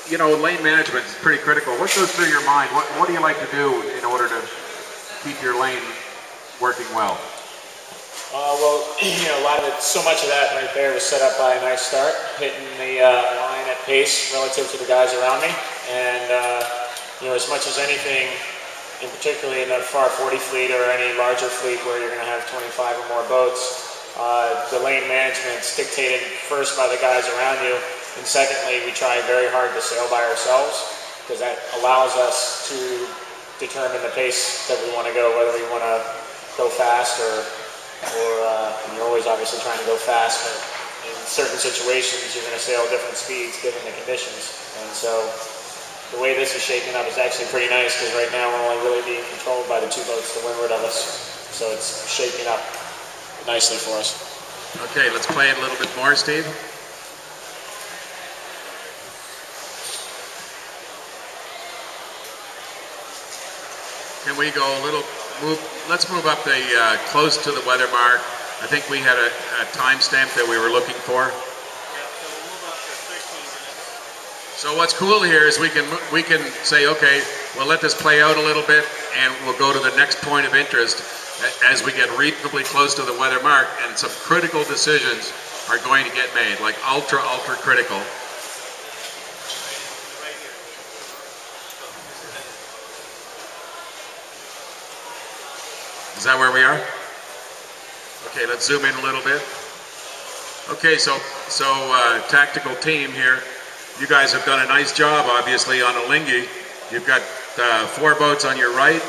you know, lane management is pretty critical. What goes through your mind? What do you like to do in order to keep your lane working well? Well, you know, a lot of it, so much of that right there was set up by a nice start, hitting the line at pace relative to the guys around me. And, you know, as much as anything, in particularly in the Farr 40 fleet or any larger fleet where you're going to have 25 or more boats, the lane management's dictated first by the guys around you, and secondly, we try very hard to sail by ourselves, because that allows us to determine the pace that we want to go, whether we want to go fast or you're always obviously trying to go fast, but in certain situations you're going to sail different speeds given the conditions. And so the way this is shaping up is actually pretty nice, because right now we're only really being controlled by the two boats to windward of us. So it's shaping up nicely for us. Okay, let's play it a little bit more, Steve. Can we go a little, let's move up the close to the weather mark. I think we had a timestamp that we were looking for. So what's cool here is we can say, okay, we'll let this play out a little bit, and we'll go to the next point of interest as we get reasonably close to the weather mark, and some critical decisions are going to get made, like ultra critical. Is that where we are? Okay, let's zoom in a little bit. Okay, so tactical team here. You guys have done a nice job, obviously, on Alinghi. You've got 4 boats on your right.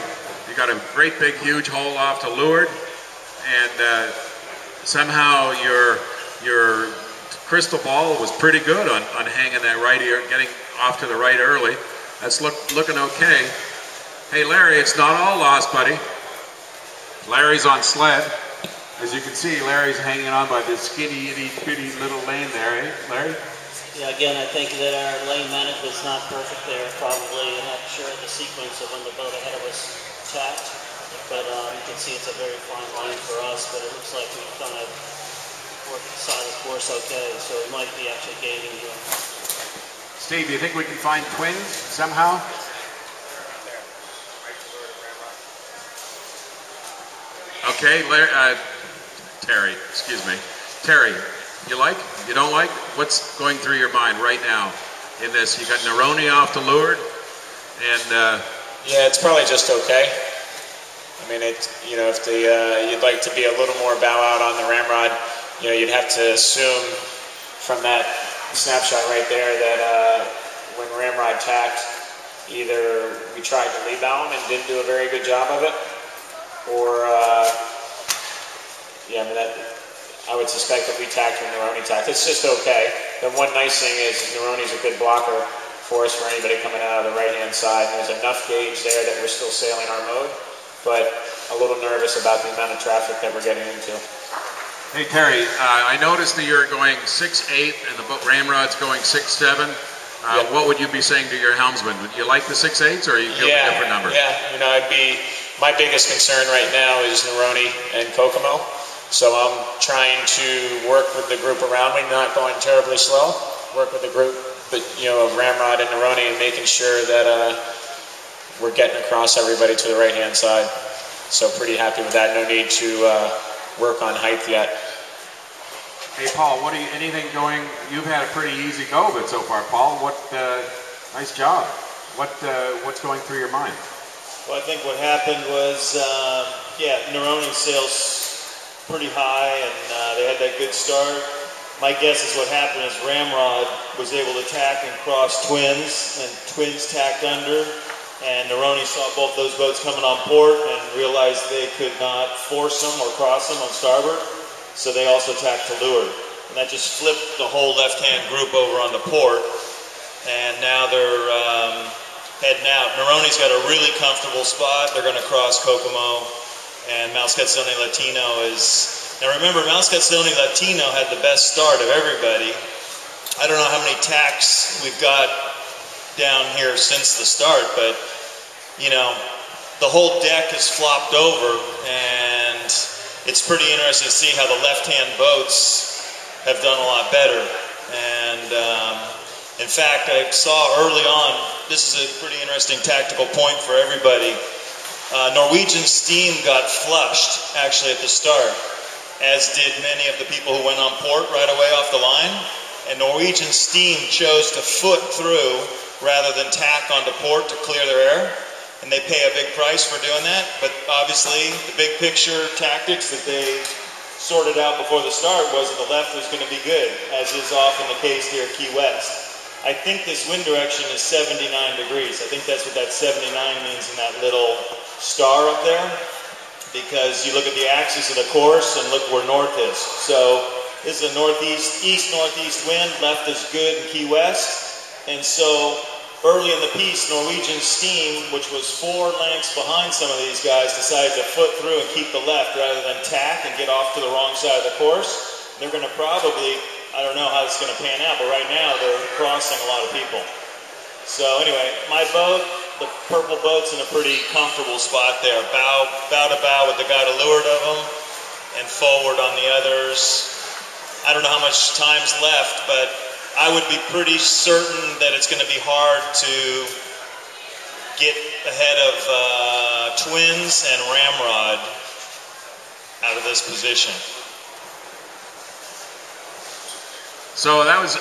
You got a great big huge hole off to leeward, and somehow your crystal ball was pretty good on hanging that right ear, getting off to the right early. That's looking okay. Hey Larry, it's not all lost, buddy. Larry's on sled. As you can see, Larry's hanging on by this skinny, itty-bitty little lane there, eh, Larry? Yeah, again, I think that our lane management's not perfect there. Probably not sure of the sequence of when the boat ahead of us tacked, but you can see it's a very fine line for us, but it looks like we've kind of worked the side of the course okay, so we might be actually gaining here. Steve, do you think we can find twins somehow? Okay, Terry, excuse me. Terry, you don't like? What's going through your mind right now in this? You got Neroni off to leeward, and yeah, it's probably just okay. I mean, you know, if you'd like to be a little more bow out on the ramrod, you know, you'd have to assume from that snapshot right there that when ramrod tacked, either we tried to lead bow him and didn't do a very good job of it, or yeah, I mean, I would suspect that we tacked when Neroni tacked. It's just okay. The one nice thing is Neroni's a good blocker for us, for anybody coming out of the right-hand side. And there's enough gauge there that we're still sailing our mode, but a little nervous about the amount of traffic that we're getting into. Hey Terry, I noticed that you're going 6'8" and the ramrod's going 6'7". Yep. What would you be saying to your helmsman? Would you like the 6'8s, or are you give a different number? Yeah, you know, my biggest concern right now is Neroni and Kokomo. So I'm trying to work with the group around me, not going terribly slow, work with the group, but, you know, of Ramrod and Neroni, and making sure that we're getting across everybody to the right-hand side. So pretty happy with that. No need to work on height yet. Hey Paul, anything going? You've had a pretty easy go of it so far, Paul. Nice job. What's going through your mind? Well, I think what happened was, yeah, Neroni sails pretty high, and they had that good start. My guess is what happened is Ramrod was able to tack and cross Twins, and Twins tacked under, and Neroni saw both those boats coming on port and realized they could not force them or cross them on starboard, so they also tacked to leeward. And that just flipped the whole left-hand group over on the port, and now they're heading out. Neroni's got a really comfortable spot. They're going to cross Kokomo, and Malscazzone Latino is... Now remember, Malscazzone Latino had the best start of everybody. I don't know how many tacks we've got down here since the start, but, you know, the whole deck is flopped over, and it's pretty interesting to see how the left-hand boats have done a lot better. And In fact, I saw early on, this is a pretty interesting tactical point for everybody. Norwegian steam got flushed actually at the start, as did many of the people who went on port right away off the line. And Norwegian steam chose to foot through rather than tack onto port to clear their air. And they pay a big price for doing that. But obviously, the big picture tactics that they sorted out before the start was that the left was going to be good, as is often the case here at Key West. I think this wind direction is 79 degrees. I think that's what that 79 means in that little star up there, because you look at the axis of the course and look where north is. So this is a east-northeast wind, left is good in Key West. And so early in the piece, Norwegian steam, which was 4 lengths behind some of these guys, decided to foot through and keep the left rather than tack and get off to the wrong side of the course. They're going to probably, I don't know how this is going to pan out, but right now they're crossing a lot of people. So anyway, my boat, the purple boat's in a pretty comfortable spot there. Bow to bow with the guy to leeward of them, and forward on the others. I don't know how much time's left, but I would be pretty certain that it's going to be hard to get ahead of Twins and Ramrod out of this position. So that was